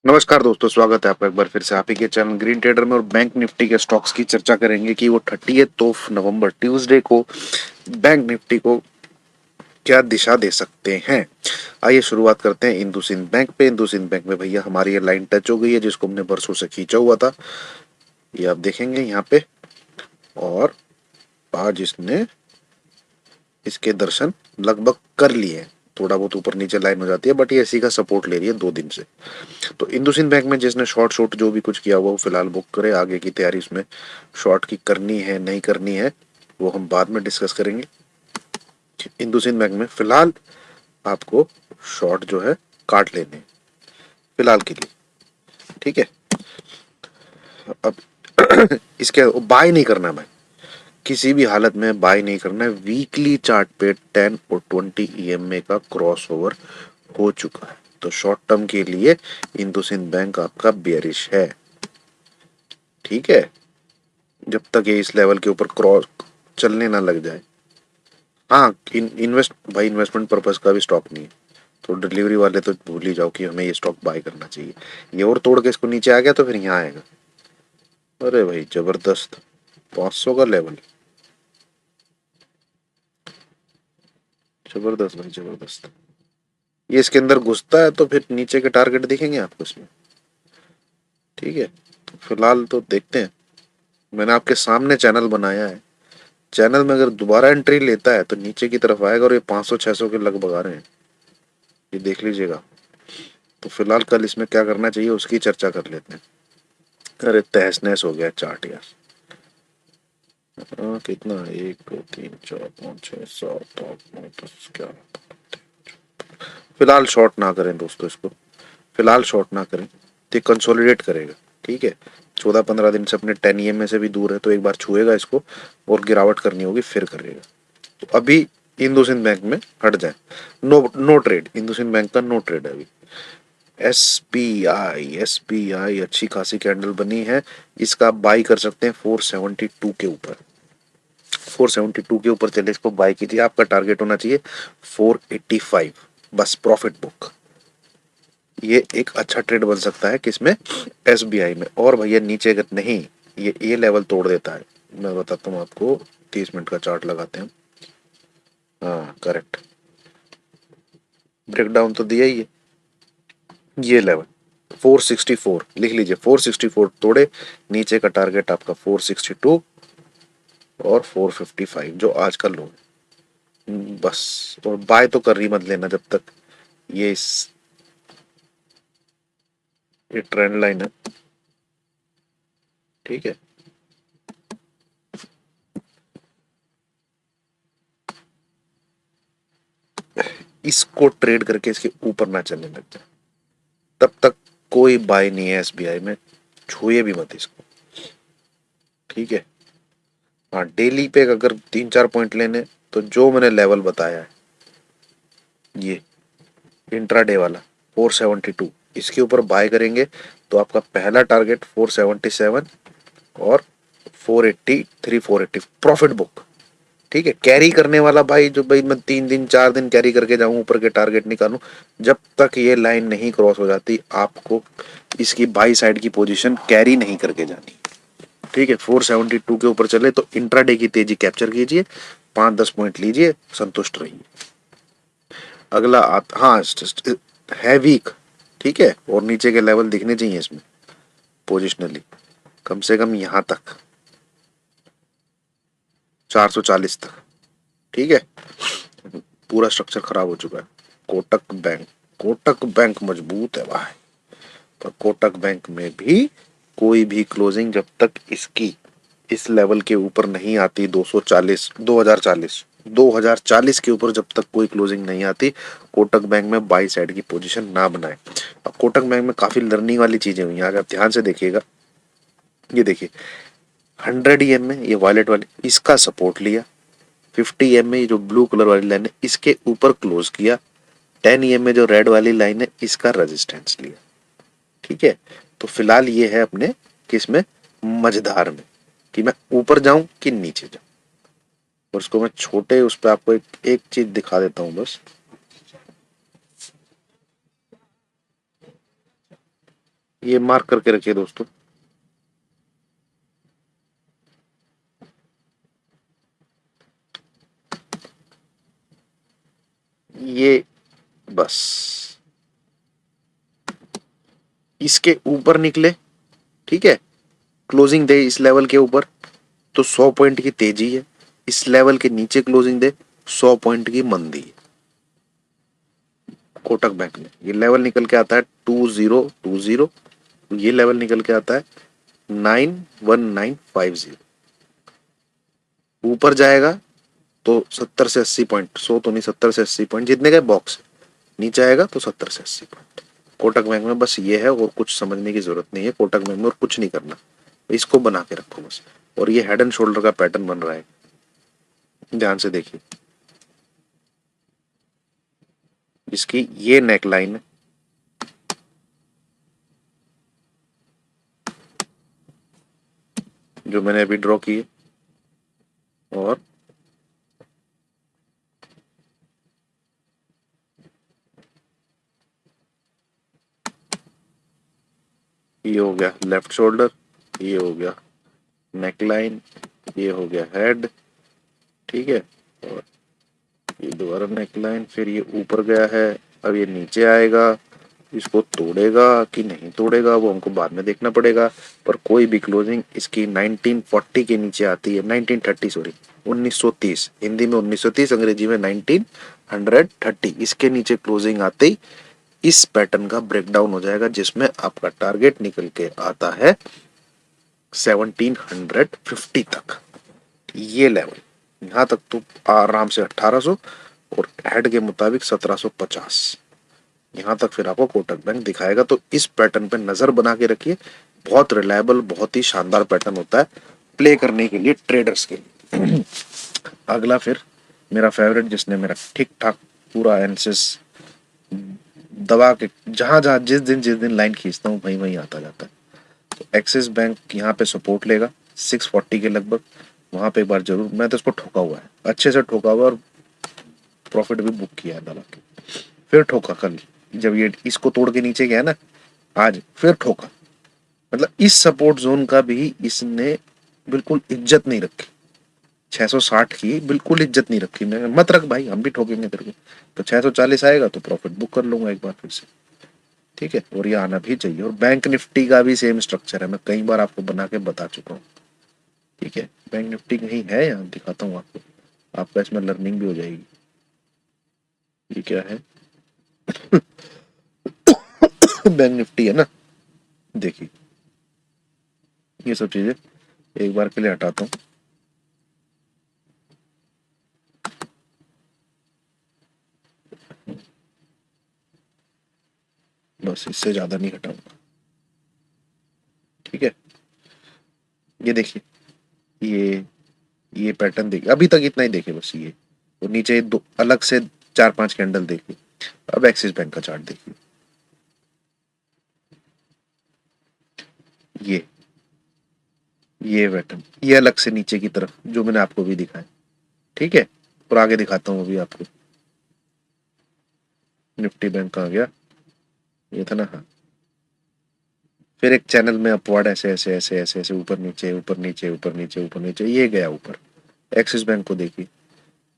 नमस्कार दोस्तों, स्वागत है आपका एक बार फिर से आप ही के चैनल ग्रीन ट्रेडर में। और बैंक निफ्टी के स्टॉक्स की चर्चा करेंगे कि वो 30 ऑफ नवंबर ट्यूसडे को बैंक निफ्टी को क्या दिशा दे सकते हैं। आइए शुरुआत करते हैं इंडसइंड बैंक पे। इंडसइंड बैंक में भैया हमारी ये लाइन टच हो गई है जिसको हमने बरसों से खींचा हुआ था। ये आप देखेंगे यहाँ पे। और आज इसने इसके दर्शन लगभग कर लिए हैं। थोड़ा बहुत ऊपर नीचे लाइन हो जाती है बट ये इसी का सपोर्ट ले रही है 2 दिन से। तो इंडसइंड बैंक में जिसने शॉर्ट शॉर्ट जो भी कुछ किया हुआ वो फिलहाल बुक करे। आगे की तैयारी उसमें शॉर्ट की करनी है नहीं करनी है वो हम बाद में डिस्कस करेंगे। इंडसइंड बैंक में फिलहाल आपको शॉर्ट जो है काट लेने हैं फिलहाल के लिए। ठीक है। अब इसके बाय नहीं करना है भाई, किसी भी हालत में बाय नहीं करना है। वीकली चार्ट पे 10 और 20 ईएमए का क्रॉस ओवर हो चुका है तो शॉर्ट टर्म के लिए इंडसइंड बैंक आपका बेयरिश है। ठीक है, जब तक ये इस लेवल के ऊपर क्रॉस चलने ना लग जाए। हाँ, इन्वेस्टमेंट पर्पस का भी स्टॉक नहीं है। तो डिलीवरी वाले तो भूल ही जाओ कि हमें ये स्टॉक बाय करना चाहिए। ये और तोड़ के इसको नीचे आ गया तो फिर यहाँ आएगा। अरे भाई जबरदस्त, 500 का लेवल, जबरदस्त भाई जबरदस्त। ये इसके अंदर घुसता है तो फिर नीचे के टारगेट दिखेंगे आपको इसमें। ठीक है, तो फिलहाल तो देखते हैं। मैंने आपके सामने चैनल बनाया है। चैनल में अगर दोबारा एंट्री लेता है तो नीचे की तरफ आएगा और ये 500-600 के लगभग आ रहे हैं, ये देख लीजिएगा। तो फिलहाल कल इसमें क्या करना चाहिए उसकी चर्चा कर लेते हैं। अरे तहस नहस हो गया चार्ट यार। कितना, 1 2 3 4 5 6 7 8 9 10 11। फिलहाल शॉर्ट ना करें दोस्तों इसको, फिलहाल शॉर्ट ना करें। तो कंसोलिडेट करेगा। ठीक है, 14-15 दिन से अपने 10 ईएमए से भी दूर है तो एक बार छुएगा इसको और गिरावट करनी होगी फिर करेगा। तो अभी इंडसइंड बैंक में हट जाए। No no trade, IndusInd bank का नो ट्रेड है अभी। एसबीआई अच्छी खासी कैंडल बनी है। इसका आप बाई कर सकते हैं 472 के ऊपर। 472 के ऊपर चले इसको बाई कीजिए। आपका टारगेट होना चाहिए 485, बस प्रॉफिट बुक। ये एक अच्छा ट्रेड बन सकता है किसमें, एसबीआई में। और भैया नीचे अगर नहीं ये लेवल तोड़ देता है, मैं बताता हूँ आपको। 30 मिनट का चार्ट लगाते हैं। हाँ करेक्ट, ब्रेक डाउन तो दिया ही है। ये लेवल 464 लिख लीजिए, 464 तोड़े, नीचे का टारगेट आपका 462 और 455 जो आज का लो है बस। और बाय तो कर ही मत लेना जब तक ये ट्रेंड लाइन है। ठीक है, इसको ट्रेड करके इसके ऊपर ना चलने लग जाए तब तक कोई बाय नहीं है एसबीआई में, छुए भी मत इसको। ठीक है। हाँ, डेली पे अगर 3-4 पॉइंट लेने तो जो मैंने लेवल बताया है, ये इंट्राडे वाला 472, इसके ऊपर बाय करेंगे तो आपका पहला टारगेट 477 और 483 480 प्रॉफिट बुक। ठीक है, कैरी करने वाला भाई, जो भाई मैं 3 दिन 4 दिन कैरी करके जाऊं ऊपर के टारगेट निकालूं, जब तक ये लाइन नहीं क्रॉस हो जाती आपको इसकी बाई साइड की पोजीशन कैरी नहीं करके जानी। ठीक है, 472 के ऊपर चले तो इंट्राडे की तेजी कैप्चर कीजिए, 5-10 पॉइंट लीजिए, संतुष्ट रहिए। अगला हाँ, है वीक। ठीक है, और नीचे के लेवल दिखने चाहिए इसमें पोजिशनली, कम से कम यहां तक 440 तक। ठीक है, पूरा स्ट्रक्चर खराब हो चुका है। कोटक बैंक, कोटक बैंक मजबूत है भाई। पर कोटक बैंक में भी कोई भी क्लोजिंग जब तक इसकी इस लेवल के ऊपर नहीं आती, 240 2040 2040 के ऊपर जब तक कोई क्लोजिंग नहीं आती, कोटक बैंक में बाई साइड की पोजीशन ना बनाए। अब कोटक बैंक में काफी लर्निंग वाली चीजें हुई हैं, अगर ध्यान से देखिएगा। ये देखिए, 100 EM में ये वॉलेट वाली इसका सपोर्ट लिया, 50 EM में ये जो ब्लू कलर वाली लाइन है इसके ऊपर क्लोज किया, 10 EM में जो रेड वाली लाइन है इसका रेजिस्टेंस लिया। ठीक है, तो फिलहाल ये है अपने किस में, मझधार में, कि मैं ऊपर जाऊं कि नीचे जाऊं। और उसको मैं छोटे उस पर आपको एक चीज दिखा देता हूं बस। ये मार्क करके रखिए दोस्तों। ये बस इसके ऊपर निकले, ठीक है, क्लोजिंग दे इस लेवल के ऊपर तो 100 पॉइंट की तेजी है, इस लेवल के नीचे क्लोजिंग दे 100 पॉइंट की मंदी है। कोटक बैंक में ये लेवल निकल के आता है 2020, ये लेवल निकल के आता है 91950। ऊपर जाएगा तो 70 से 80 पॉइंट, 100 तो नहीं 70 से 80 पॉइंट जितने का बॉक्स है, नीचे आएगा तो 70 से 80 पॉइंट। कोटक बैंक में बस ये है, और कुछ समझने की जरूरत नहीं है कोटक बैंक में, और कुछ नहीं करना, इसको बना के रखो बस। और ये हेड एंड शोल्डर का पैटर्न बन रहा है, ध्यान से देखिए। इसकी ये नेक लाइन है, जो मैंने अभी ड्रॉ की है, और ये हो गया लेफ्ट शोल्डर, ये हो गया नेक लाइन, ये हो गया हेड, ठीक है, और ये दोबारा नेक लाइन, फिर ये ऊपर गया है, अब ये नीचे आएगा, इसको तोड़ेगा कि नहीं तोड़ेगा वो हमको बाद में देखना पड़ेगा। पर कोई भी क्लोजिंग इसकी 1940 के नीचे आती है, 1930 सॉरी 1930, हिंदी में 1930, अंग्रेजी में 1930, इसके नीचे क्लोजिंग आते ही इस पैटर्न का ब्रेकडाउन हो जाएगा, जिसमें आपका टारगेट निकल के आता है 1750 तक। ये लेवल यहां तक तो आराम से 1800, और हेड के मुताबिक 1750, यहां तक फिर आपको कोटक बैंक दिखाएगा। तो इस पैटर्न पे नजर बना के रखिए, बहुत रिलायबल, बहुत ही शानदार पैटर्न होता है प्ले करने के लिए ट्रेडर्स के लिए। अगला फिर मेरा फेवरेट, जिसने मेरा ठीक ठाक पूरा एनालिसिस दबा के, जहां जहां जिस दिन लाइन खींचता हूँ वहीं वहीं आता जाता है। तो एक्सिस बैंक यहाँ पे सपोर्ट लेगा 640 के लगभग, वहां पे एक बार जरूर, मैं तो इसको ठोका हुआ है, अच्छे से ठोका हुआ, और प्रॉफिट भी बुक किया है दबा के। फिर ठोका कल, जब ये इसको तोड़ के नीचे गया ना, आज फिर ठोका। मतलब इस सपोर्ट जोन का भी इसने बिल्कुल इज्जत नहीं रखी, 660 की बिल्कुल इज्जत नहीं रखी। मैं मत रख भाई, हम भी ठोकेंगे तेरे को, तो 640 आएगा तो प्रॉफिट बुक कर लूंगा एक बार फिर से, ठीक है। और ये आना भी चाहिए। और बैंक निफ्टी का भी सेम स्ट्रक्चर है, मैं कई बार आपको बना के बता चुका हूँ, ठीक है। बैंक निफ्टी कहीं है, यहाँ दिखाता हूँ आपको, आपका इसमें लर्निंग भी हो जाएगी। ये क्या है? बैंक निफ्टी है ना, देखिए ये सब चीजें एक बार के लिए हटाता हूँ। बस इससे ज्यादा नहीं हटाऊंगा, ठीक है। ये देखिए, ये पैटर्न देखिए, अभी तक इतना ही देखिए बस ये, और नीचे दो अलग से 4-5 कैंडल देखिए। अब एक्सिस बैंक का चार्ट देखिए, ये ये पैटर्न, ये अलग से नीचे की तरफ जो मैंने आपको भी दिखाया, ठीक है। और आगे दिखाता हूँ अभी आपको, निफ्टी बैंक आ गया, ये था ना, हाँ। फिर एक चैनल में अपवर्ड ऐसे ऐसे ऐसे ऐसे ऐसे ऊपर नीचे ऊपर नीचे ऊपर नीचे ऊपर नीचे, ये गया ऊपर। एक्सिस बैंक को देखिए,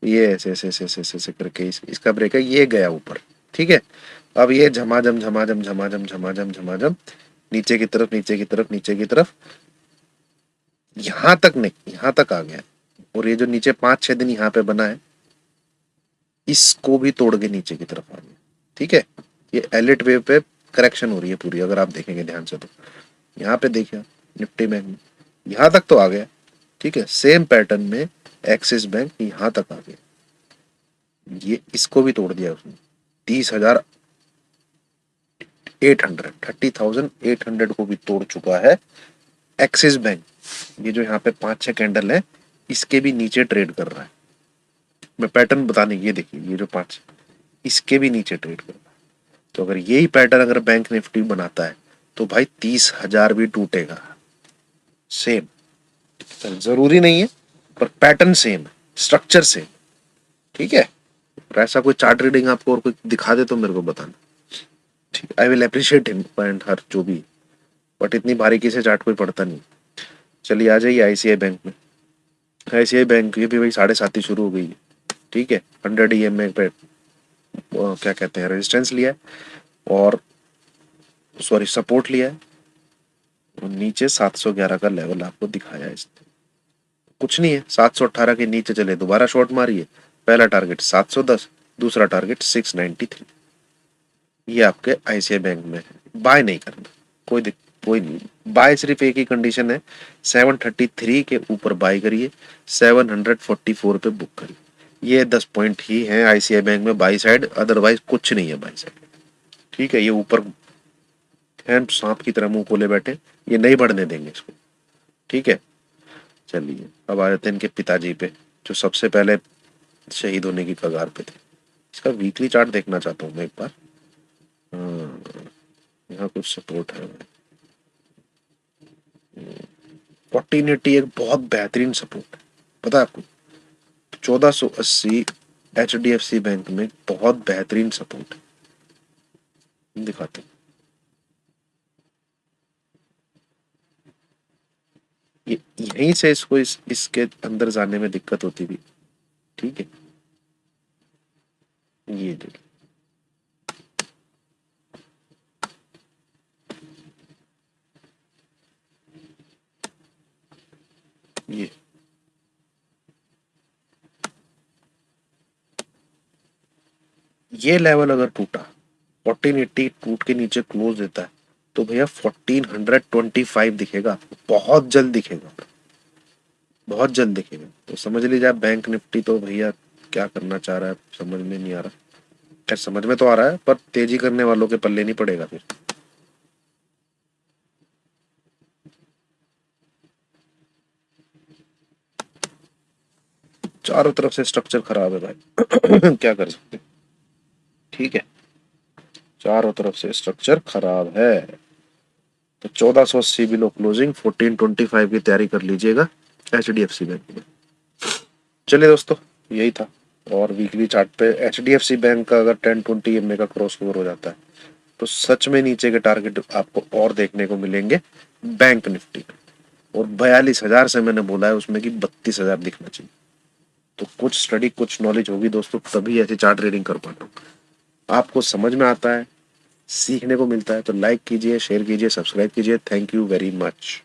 ये ऐसे ऐसे ऐसे ऐसे ऐसे करके इसका ब्रेक है, ये गया ऊपर, ठीक है। अब ये झमाझम झमाझम झमाझम झमाझम झमाझम नीचे की तरफ नीचे की तरफ नीचे की तरफ, यहां तक नहीं, यहां तक आ गया। और ये जो नीचे 5-6 दिन यहाँ पे बना है, इसको भी तोड़ के नीचे की तरफ आ गया, ठीक है। ये एलिट वेव पे करेक्शन हो रही है पूरी, अगर आप देखेंगे ध्यान से तो। यहाँ पे देखिए निफ्टी बैंक में यहाँ तक तो आ गया, ठीक है। सेम पैटर्न में एक्सिस बैंक यहाँ तक आ गया, ये इसको भी तोड़ दिया उसने, 30,800, 30,800 को भी तोड़ चुका है एक्सिस बैंक। ये जो यहाँ पे 5-6 कैंडल है, इसके भी नीचे ट्रेड कर रहा है। मैं पैटर्न बताने, ये देखिए ये जो 5, इसके भी नीचे ट्रेड कर रहा है। तो अगर यही पैटर्न अगर बैंक निफ्टी बनाता है तो भाई 30,000 भी टूटेगा, सेम। जरूरी नहीं है, पर पैटर्न सेम है, स्ट्रक्चर सेम, ठीक है। और ऐसा कोई चार्ट रीडिंग आपको और कोई दिखा दे तो मेरे को बताना, ठीक। I will appreciate him and her, जो भी। बट इतनी बारीकी से चार्ट कोई पढ़ता नहीं। चलिए आ जाइए आईसीआई बैंक में। आईसीआई बैंक ये भी भाई 7:30 ही शुरू हो गई है। ठीक है, 100 EMA पे क्या कहते हैं रेजिस्टेंस लिया है, और सॉरी सपोर्ट लिया है, और नीचे 711 का लेवल आपको दिखाया है इसने। कुछ नहीं है, 718 के नीचे चले दोबारा शॉर्ट मारिए। पहला टारगेट 710, दूसरा टारगेट 693। ये आपके आईसीआई बैंक में है। बाय नहीं करना, कोई नहीं। बाय सिर्फ एक ही कंडीशन है, 733 के ऊपर बाय करिए, 744 पे बुक करिए। ये 10 पॉइंट ही हैं आईसीआई बैंक में बाई साइड, अदरवाइज कुछ नहीं है बाई साइड। ठीक है, ये ऊपर हैं सांप की तरह मुंह खोले बैठे, ये नहीं बढ़ने देंगे इसको। ठीक है, चलिए अब आ जाते हैं इनके पिताजी पे, जो सबसे पहले शहीद होने की कगार पे थे। इसका वीकली चार्ट देखना चाहता हूँ मैं एक बार। हाँ, यहाँ कुछ सपोर्ट है। 1480 एक बहुत बेहतरीन सपोर्ट है, पता है आपको। 1480 HDFC बैंक में बहुत बेहतरीन सपोर्ट है, दिखाते हैं। ये यहीं से इसको इसके अंदर जाने में दिक्कत होती थी। ठीक है, ये देखिए, ये लेवल अगर टूटा, 1480 टूट के नीचे क्लोज देता है, तो भैया 1425 दिखेगा आपको, बहुत जल्द दिखेगा, बहुत जल्द दिखेगा। तो समझ लीजिए आप बैंक निफ्टी तो भैया क्या करना चाह रहा है समझ में नहीं आ रहा। खैर समझ में तो आ रहा है, पर तेजी करने वालों के पल्ले नहीं पड़ेगा फिर। चारों तरफ से स्ट्रक्चर खराब है भाई क्या कर सकते। ठीक है, चारों तरफ से स्ट्रक्चर खराब है। तो 1480 बिलो क्लोजिंग, 1425 की तैयारी कर लीजिएगा HDFC बैंक में। चलिए दोस्तों, यही था। और वीकली चार्ट पे HDFC बैंक का अगर 10-20 EMA का क्रॉस ओवर हो जाता है, तो सच में नीचे के टारगेट आपको और देखने को मिलेंगे बैंक निफ्टी। और 42,000 से मैंने बोला है उसमें कि 32,000 दिखना चाहिए। तो कुछ स्टडी कुछ नॉलेज होगी दोस्तों, तभी ऐसी चार्ट रीडिंग कर पाता हूँ। आपको समझ में आता है, सीखने को मिलता है, तो लाइक कीजिए, शेयर कीजिए, सब्सक्राइब कीजिए। Thank you very much.